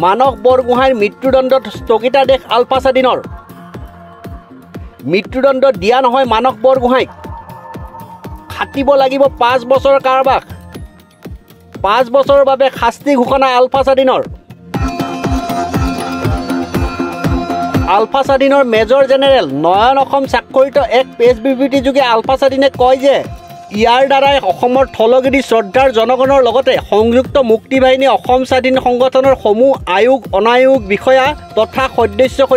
মানস বৰগোহাঁইৰ মৃত্যুদণ্ডত স্থগিতাদেশ আলফা স্বাধীনৰ। মৃত্যুদণ্ড দিয়া নহয় মানস বৰগোহাঁইক, খাটিব লাগিব 5 বছৰৰ কাৰাবাস। 5 বছৰৰ বাবে শাস্তি ঘোষণা আলফা স্বাধীনৰ। আলফা স্বাধীনৰ মেজৰ জেনেৰেল নয়ন অসম স্বাক্ষৰিত এক প্ৰেছ বিবৃতিযোগে আলফা স্বাধীনে কয় যে ইয়াৰ দ্বাৰাই অসমৰ থলগিৰি শ্ৰদ্ধাৰ জনগণৰ লগতে সংযুক্ত মুক্তি বাহিনী অসম স্বাধীন সংগঠনৰ সমূহ আয়োগ অনায়োগ বিষয়া তথা সদস্যক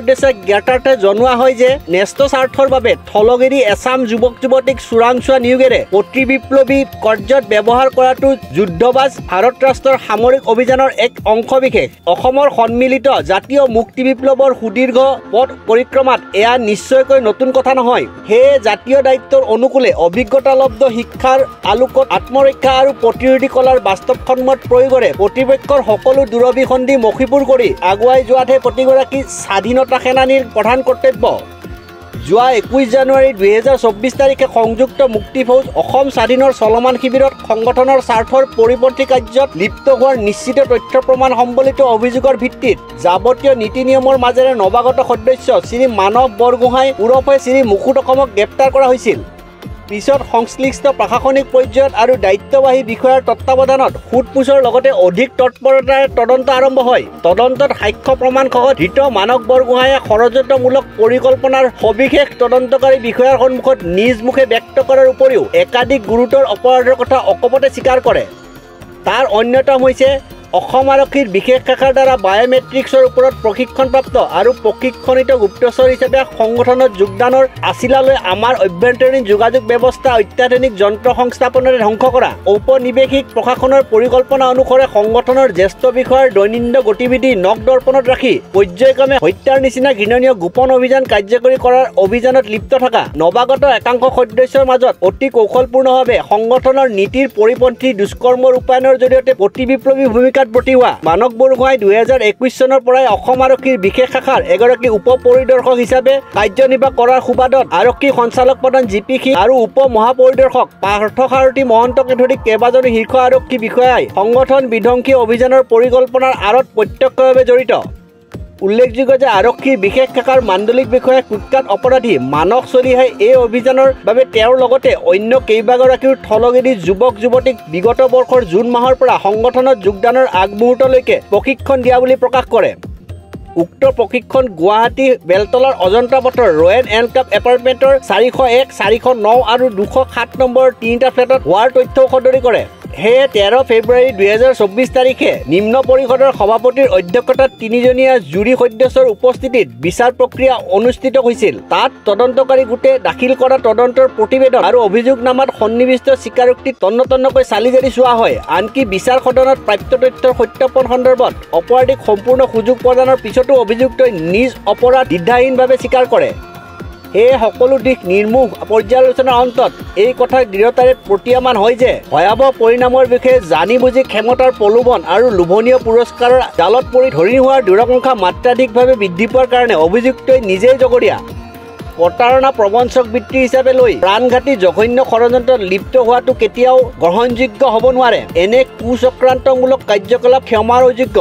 জ্ঞাতাৰ্থে জনোৱা হয় যে ন্যস্ত স্বাৰ্থৰ বাবে থলগিৰি এছাম যুৱক যুৱতীক চোৰাংচোৱা নিয়োগেৰে প্ৰতিবিপ্লৱী কাৰ্যত ব্যৱহাৰ কৰাটো যুদ্ধবাজ ভাৰত ৰাষ্ট্ৰৰ সামৰিক অভিযানৰ এক অংশ বিশেষ। অসমৰ সন্মিলিত জাতীয় মুক্তি বিপ্লৱৰ সুদীৰ্ঘ পথ পৰিক্ৰমাত এয়া নিশ্চয়কৈ নতুন কথা নহয়। সেয়ে জাতীয় দায়িত্বৰ অনুকূলে অভিজ্ঞতালব্ধ শিক্ষাৰ আলোকত আত্মৰক্ষা আৰু প্ৰতিৰোধী কলাৰ বাস্তৱসন্মত প্ৰয়োগৰে প্ৰতিপক্ষৰ সকলো দুৰভিসন্ধি মষিপুৰ কৰি আগুৱাই যোৱাতহে প্ৰতিগৰাকী স্বাধীনতা সেনানীৰ প্ৰধান কৰ্তব্য। যোৱা 21 জানুৱাৰী 2024 তাৰিখে সংযুক্ত মুক্তি ফৌজ অসম স্বাধীনৰ চলমান শিবিৰত সংগঠনৰ স্বাৰ্থৰ পৰিপন্থী কাৰ্যত লিপ্ত হোৱাৰ নিশ্চিত তথ্য প্ৰমাণ সম্বলিত অভিযোগৰ ভিত্তিত যাৱতীয় নীতি নিয়মৰ মাজেৰে নৱাগত সদস্য শ্ৰী মানস বৰগোহাঁই ওৰফে শ্ৰী মুকুট অসমক গ্ৰেপ্তাৰ কৰা হৈছিল। পিছত সংশ্লিষ্ট প্ৰশাসনিক পৰ্যায়ত আৰু দায়িত্ববাহী বিষয়াৰ তত্বাৱধানত সোধপোছৰ লগতে অধিক তৎপৰতাৰে তদন্ত আৰম্ভ হয়। তদন্তত সাক্ষ্য প্ৰমাণসহ ধৃত মানস বৰগোহাঁইয়ে ষড়যন্ত্ৰমূলক পৰিকল্পনাৰ সবিশেষ তদন্তকাৰী বিষয়াৰ সন্মুখত নিজ মুখে ব্যক্ত কৰাৰ উপৰিও একাধিক গুৰুতৰ অপৰাধৰ কথা অকপতে স্বীকাৰ কৰে। তাৰ অন্যতম হৈছে অসম আৰক্ষীৰ বিশেষ শাখাৰ দ্বাৰা বায়'মেট্ৰিক্সৰ ওপৰত প্ৰশিক্ষণপ্ৰাপ্ত আৰু প্ৰশিক্ষণিত গুপ্তচৰ হিচাপে সংগঠনত যোগদানৰ আছিলালৈ আমাৰ অভ্যন্তৰীণ যোগাযোগ ব্যৱস্থা অত্যাধুনিক যন্ত্ৰ সংস্থাপনেৰে ধ্বংস কৰা, ঔপনিৱেশিক প্ৰশাসনৰ পৰিকল্পনা অনুসৰি সংগঠনৰ জ্যেষ্ঠ বিষয়াৰ দৈনন্দিন গতিবিধি নখ দৰ্পণত ৰাখি পৰ্যায়ক্ৰমে হত্যাৰ নিচিনা ঘৃণনীয় গোপন অভিযান কাৰ্যকৰী কৰাৰ অভিযানত লিপ্ত থকা নৱাগত একাংশ সদস্যৰ মাজত অতি কৌশলপূৰ্ণভাৱে সংগঠনৰ নীতিৰ পৰিপন্থী দুষ্কৰ্ম ৰূপায়ণৰ জৰিয়তে প্ৰতিবিপ্লৱী ভূমিকা প্ৰতিওৱা মানস বৰগোহাঁই 2021 চনৰ পৰাই অসম আৰক্ষীৰ বিশেষ শাখাৰ এগৰাকী উপ পৰিদৰ্শক হিচাপে কাৰ্যনিৰ্বাহ কৰাৰ সুবাদত আৰক্ষী সঞ্চালক প্ৰধান জিপি সিং আৰু উপ মহাপৰিদৰ্শক পাৰ্থসাৰথী মহন্তকে ধৰি কেইবাজনো শীৰ্ষ আৰক্ষী বিষয়াই সংগঠন বিধ্বংসী অভিযানৰ পৰিকল্পনাৰ আঁৰত প্ৰত্যক্ষভাৱে জড়িত। উল্লেখযোগ্য যে আৰক্ষীৰ বিশেষ শাখাৰ মাণ্ডলিক বিষয়া কুখ্যাত অপৰাধী মানস চলিহাই এই অভিযানৰ বাবে তেওঁৰ লগতে অন্য কেইবাগৰাকীও থলগিৰি যুৱক যুৱতীক বিগত বৰ্ষৰ জুন মাহৰ পৰা সংগঠনত যোগদানৰ আগমুহূৰ্তলৈকে প্ৰশিক্ষণ দিয়া বুলি প্ৰকাশ কৰে। উক্ত প্ৰশিক্ষণ গুৱাহাটী বেলতলাৰ অজন্তা পথৰ ৰয়েল এনকাপ এপাৰ্টমেণ্টৰ 401, 409 আৰু 207 নম্বৰৰ 3টা ফ্লেটত হোৱাৰ তথ্যও সদৰি কৰে। সেয়ে 13 ফেব্ৰুৱাৰী 2024 তাৰিখে নিম্ন পৰিষদৰ সভাপতিৰ অধ্যক্ষতাত 3জনীয়া জুৰি সদস্যৰ উপস্থিতিত বিচাৰ প্ৰক্ৰিয়া অনুষ্ঠিত হৈছিল। তাত তদন্তকাৰী গোটে দাখিল কৰা তদন্তৰ প্ৰতিবেদন আৰু অভিযোগনামাত সন্নিৱিষ্ট স্বীকাৰোক্তি তন্নতন্নকৈ চালি জাৰি চোৱা হয়। আনকি বিচাৰ সদনত প্ৰাপ্ত তথ্যৰ সত্যাপন সন্দৰ্ভত অপৰাধীক সম্পূৰ্ণ সুযোগ প্ৰদানৰ পিছতো অভিযুক্তই নিজ অপৰাধ দ্বিধাহীনভাৱে স্বীকাৰ কৰে। এই সকলো দিশ নিৰ্মোহ পৰ্যালোচনাৰ অন্তত এই কথা দৃঢ়তাৰে প্ৰতীয়মান হয় যে ভয়াৱহ পৰিণামৰ বিষয়ে জানি বুজি ক্ষমতাৰ প্ৰলোভন আৰু লোভনীয় পুৰস্কাৰৰ জালত পৰি ধৰি হোৱাৰ দূৰাকাংক্ষা মাত্ৰাধিকভাৱে বৃদ্ধি পোৱাৰ কাৰণে অভিযুক্তই নিজেই জগৰীয়া। প্ৰতাৰণা প্ৰবঞ্চক বৃত্তি হিচাপে লৈ প্ৰাণঘাতী জঘন্য ষড়যন্ত্ৰত লিপ্ত হোৱাটো কেতিয়াও গ্ৰহণযোগ্য হ'ব নোৱাৰে। এনে কুচক্ৰান্তমূলক কাৰ্যকলাপ ক্ষমাৰ অযোগ্য।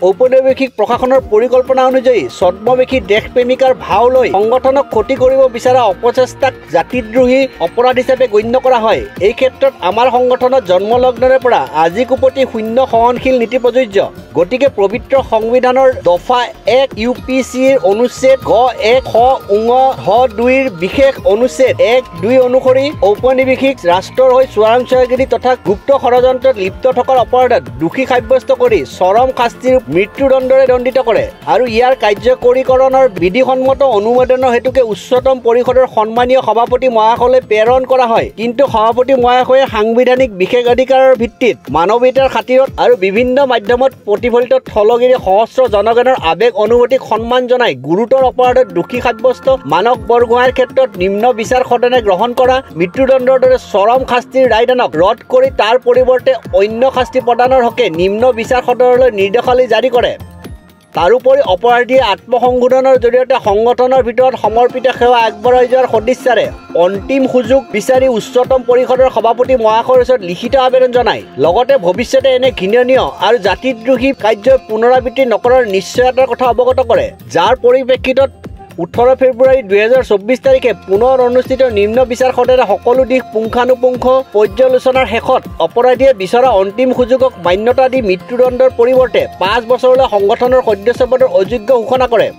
ঔপনিৱেশিক প্ৰশাসনৰ পৰিকল্পনা অনুযায়ী ছদ্মবেশী দেশপ্ৰেমিকাৰ ভাও লৈ সংগঠনক ক্ষতি কৰিব বিচৰা অপচেষ্টাক জাতিদ্ৰোহী অপৰাধ হিচাপে গণ্য কৰা হয়। এই ক্ষেত্ৰত আমাৰ সংগঠনত জন্মলগ্নৰে পৰা আজিকো প্ৰতি শূন্য সহনশীল নীতি প্ৰযোজ্য। গতিকে পবিত্ৰ সংবিধানৰ দফা 1 UPCৰ অনুচ্ছেদ গ1 খ ঙ 2ৰ বিশেষ অনুচ্ছেদ 1-2 অনুসৰি ঔপনিৱেশিক ৰাষ্ট্ৰৰ হৈ চোৰাংচোৱাগিৰি তথা গুপ্ত ষড়যন্ত্ৰত লিপ্ত থকাৰ অপৰাধত দোষী সাব্যস্ত কৰি চৰম শাস্তিৰ মৃত্যুদণ্ডৰে দণ্ডিত কৰে আৰু ইয়াৰ কাৰ্যকৰীকৰণৰ বিধিসন্মত অনুমোদনৰ হেতুকে উচ্চতম পৰিষদৰ সন্মানীয় সভাপতি মহাশয়লৈ প্ৰেৰণ কৰা হয়। কিন্তু সভাপতি মহাশয়ে সাংবিধানিক বিশেষাধিকাৰৰ ভিত্তিত মানৱীয়তাৰ খাতিৰত আৰু বিভিন্ন মাধ্যমত প্ৰতিফলিত থলগিৰি সহস্ৰ জনগণৰ আৱেগ অনুভূতিক সন্মান জনাই গুৰুতৰ অপৰাধত দোষী সাব্যস্ত মানস বৰগোহাঁইৰ ক্ষেত্ৰত নিম্ন বিচাৰ সদনে গ্ৰহণ কৰা মৃত্যুদণ্ডৰ দৰে চৰম শাস্তিৰ ৰায়দানক ৰদ কৰি তাৰ পৰিৱৰ্তে অন্য শাস্তি প্ৰদানৰ হকে নিম্ন বিচাৰ সদনলৈ নিৰ্দেশাৱলী জাৰি কৰে। তাৰোপৰি অপৰাধীয়ে আত্মসংশোধনৰ জৰিয়তে সংগঠনৰ ভিতৰত সমৰ্পিত সেৱা আগবঢ়াই যোৱাৰ সদিচ্ছাৰে অন্তিম সুযোগ বিচাৰি উচ্চতম পৰিষদৰ সভাপতি মহাশয়ৰ ওচৰত লিখিত আবেদন জনায়। লগতে ভৱিষ্যতে এনে ঘৃণনীয় আৰু জাতিদ্ৰোহী কাৰ্যৰ পুনৰাবৃত্তি নকৰাৰ নিশ্চয়তাৰ কথা অৱগত কৰে, যাৰ পৰিপ্ৰেক্ষিতত 18 ফেব্ৰুৱাৰী 2024 তাৰিখে পুনৰ অনুষ্ঠিত নিম্ন বিচাৰ সদনে সকলো দিশ পুংখানুপুংখ পৰ্যালোচনাৰ শেষত অপৰাধীয়ে বিচৰা অন্তিম সুযোগক মান্যতা দি মৃত্যুদণ্ডৰ পৰিৱৰ্তে 5 বছৰলৈ সংগঠনৰ সদস্যপদৰ অযোগ্য ঘোষণা কৰে।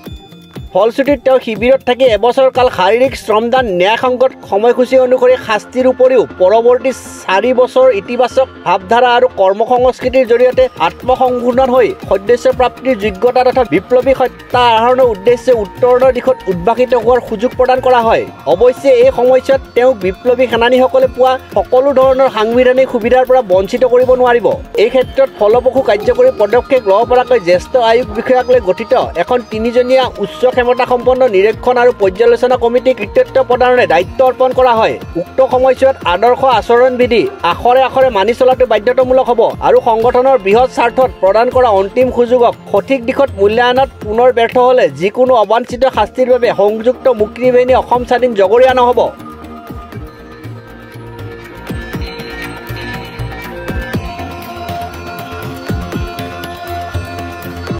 ফলশ্ৰুতিত তেওঁ শিবিৰত থাকি এবছৰ কাল শাৰীৰিক শ্ৰমদান ন্যায়সংগত সময়সূচী অনুসৰি শাস্তিৰ উপৰিও পৰৱৰ্তী 4 বছৰ ইতিবাচক ভাৱধাৰা আৰু কৰ্মসংস্কৃতিৰ জৰিয়তে আত্মসংশোধন হৈ সদস্য প্ৰাপ্তিৰ যোগ্যতা তথা বিপ্লৱী সত্তা আহৰণৰ উদ্দেশ্যে উত্তৰণৰ দিশত উদ্ভাসিত হোৱাৰ সুযোগ প্ৰদান কৰা হয়। অৱশ্যে এই সময়ছোৱাত তেওঁক বিপ্লৱী সেনানীসকলে পোৱা সকলো ধৰণৰ সাংবিধানিক সুবিধাৰ পৰা বঞ্চিত কৰিব নোৱাৰিব। এই ক্ষেত্ৰত ফলপ্ৰসূ কাৰ্যকৰী পদক্ষেপ ল'ব পৰাকৈ জ্যেষ্ঠ আয়োগ বিষয়াক লৈ গঠিত এখন 3জনীয়া উচ্চ ক্ষমতাসম্পন্ন নিৰীক্ষণ আৰু পৰ্যালোচনা কমিটিক কৃতিত্ব প্ৰদানেৰে দায়িত্ব অৰ্পণ কৰা হয়। উক্ত সময়ছোৱাত আদৰ্শ আচৰণবিধি আখৰে আখৰে মানি চলাটো বাধ্যতামূলক হ'ব আৰু সংগঠনৰ বৃহৎ স্বাৰ্থত প্ৰদান কৰা অন্তিম সুযোগক সঠিক দিশত মূল্যায়নত পুনৰ ব্যৰ্থ হ'লে যিকোনো অবাঞ্ছিত শাস্তিৰ বাবে সংযুক্ত মুক্তি বাহিনী অসম স্বাধীন জগৰীয়া নহ'ব।